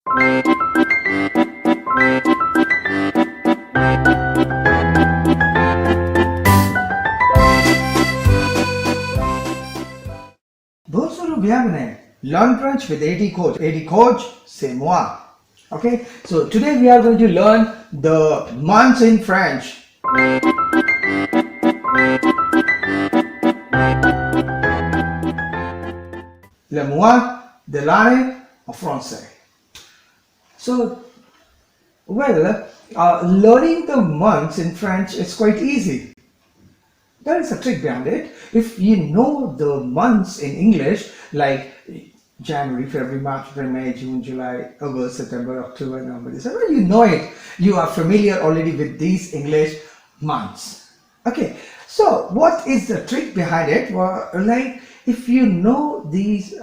Bonjour, bienvenue. Learn French with AT Khoj. AT Khoj, c'est moi. Okay, so today we are going to learn the months in French. Le mois de l'année en français. So, learning the months in French is quite easy. There is a trick behind it. If you know the months in English, like January, February, March, April, May, June, July, August, September, October, November, December, you know it. You are familiar already with these English months. Okay, so what is the trick behind it? Well, like if you know these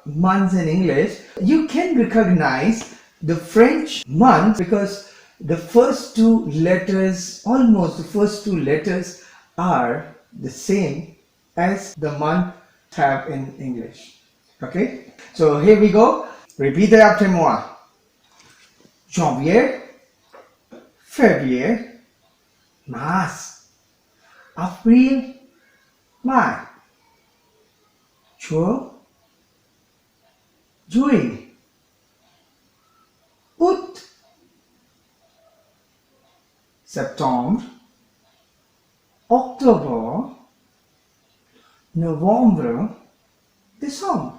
months in English, you can recognize the French month because the first two letters, almost the first two letters are the same as the month have in English. Okay, so here we go. Repeat it after moi. Janvier, février, mars, avril, mai, juin, juillet, août, septembre, octobre, novembre, décembre.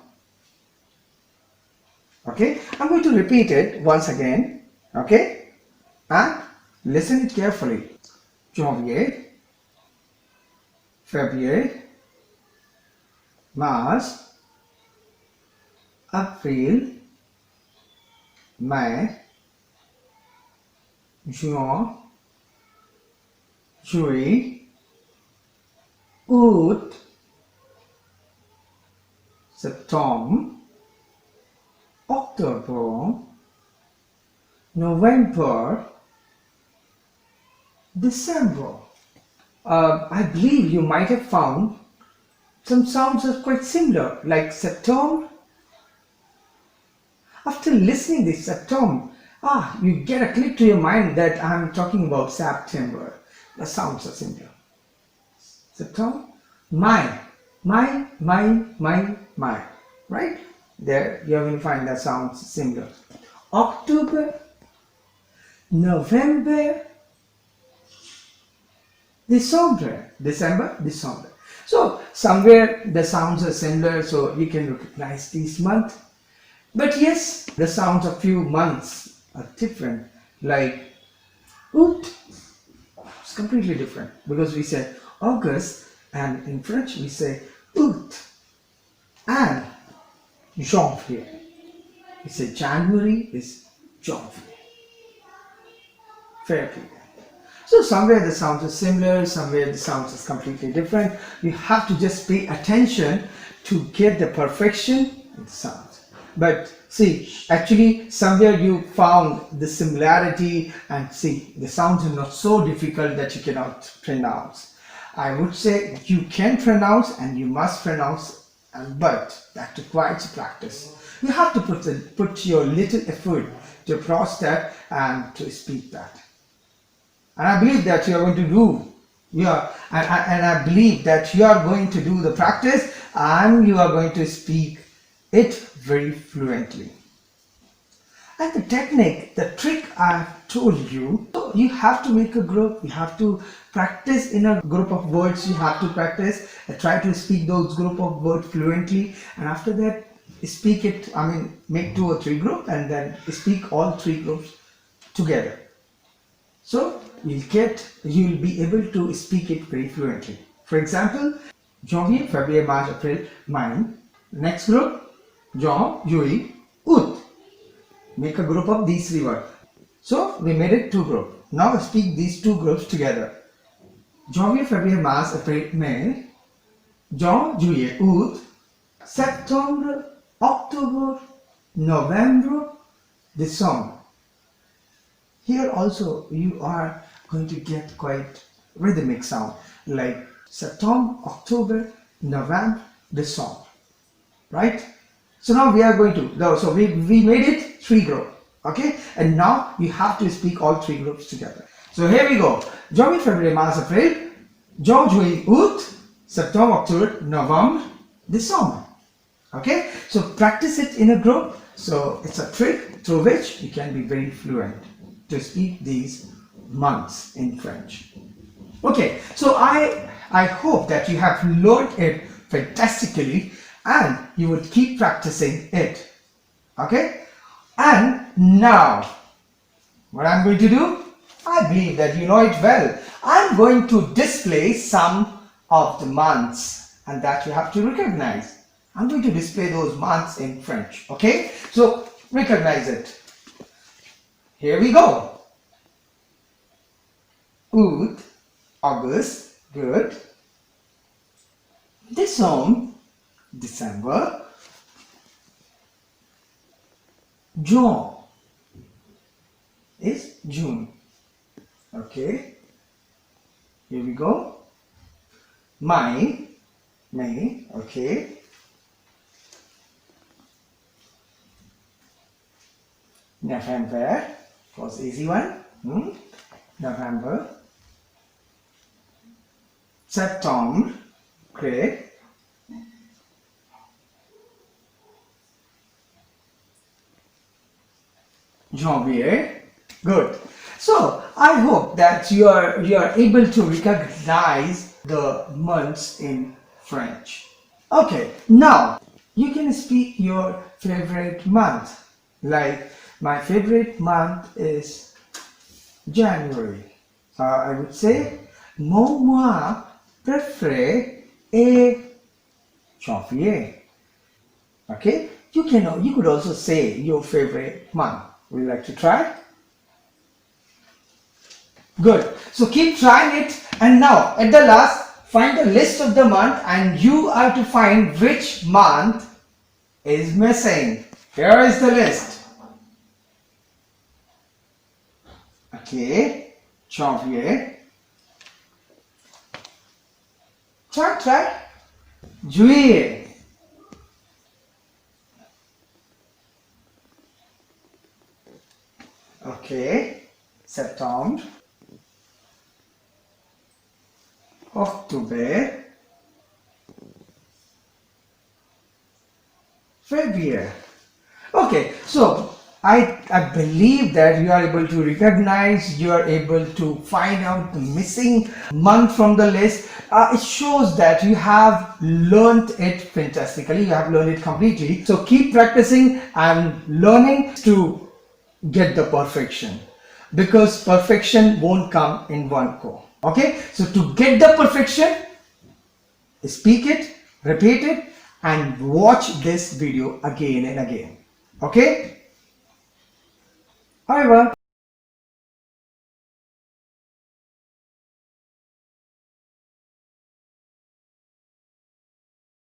Okay, I'm going to repeat it once again. Okay, and listen it carefully. Janvier, février, mars, avril, mai, juin, juillet, août, septembre, October, November, December. I believe you might have found some sounds are quite similar, like septembre. After listening to septembre, you get a click to your mind that I'm talking about September. The sounds are similar. Septembre, Mai, right? There you are going to find that sounds similar. October, November, December. So somewhere the sounds are similar, so you can recognize these months. But yes, the sounds of few months are different. Like août, it's completely different because we say August, and in French we say août. And janvier, we say January is janvier. February. So somewhere the sounds are similar, somewhere the sounds is completely different. You have to just pay attention to get the perfection in the sounds. But see, actually somewhere you found the similarity, and see, the sounds are not so difficult that you cannot pronounce. I would say you can pronounce and you must pronounce, but that requires practice. You have to put your little effort to pronounce that and to speak that. And I believe that you are going to do, and I believe that you are going to do the practice and you are going to speak it very fluently. And the technique, the trick I've told you, so you have to make a group, you have to practice in a group of words, you have to practice, try to speak those group of words fluently, and after that speak it, make 2 or 3 groups and then speak all 3 groups together. So you'll be able to speak it very fluently. For example, Janvier, February, March, April, May. Next group, Juin, Juillet, Août. Make a group of these 3 words. So we made it 2 groups. Now speak these 2 groups together. Janvier, February, March, April, May. Juin, Juillet, Août. Septembre, October, November, December. Here also you are going to get quite rhythmic sound like September, October, November, December. Right? So now we are going to, so we made it 3 groups. Okay, and now you have to speak all three groups together. So here we go. Janvier, février, mars, avril, juin, juillet, août, septembre, octobre, novembre, décembre. Okay, so practice it in a group. So it's a trick through which you can be very fluent to speak these months in French. Okay, so I hope that you have learned it fantastically and you will keep practicing it. Okay, and now what I'm going to do, I believe that you know it well. I'm going to display some of the months and that you have to recognize. I'm going to display those months in French. Okay, so recognize it. Here we go. Août, August, good. Décembre, December. Juin is June. Okay, here we go. May, okay. November was easy one. November. Septembre, great. Janvier, good. So I hope that you are able to recognize the months in French. Okay, now you can speak your favorite month. Like my favorite month is January. I would say mon mois préféré est janvier. Okay, you could also say your favorite month. Would you like to try? Good. So keep trying it, and now at the last find the list of the month and you have to find which month is missing. Here is the list. Okay, janvier. Try. Juillet. Okay, septembre. Octobre. Février. Okay, so I believe that you are able to recognize, you are able to find out the missing month from the list. It shows that you have learned it fantastically, you have learned it completely. So keep practicing and learning to get the perfection, because perfection won't come in one go. Okay, so to get the perfection, speak it, repeat it, and watch this video again and again. Okay, au revoir.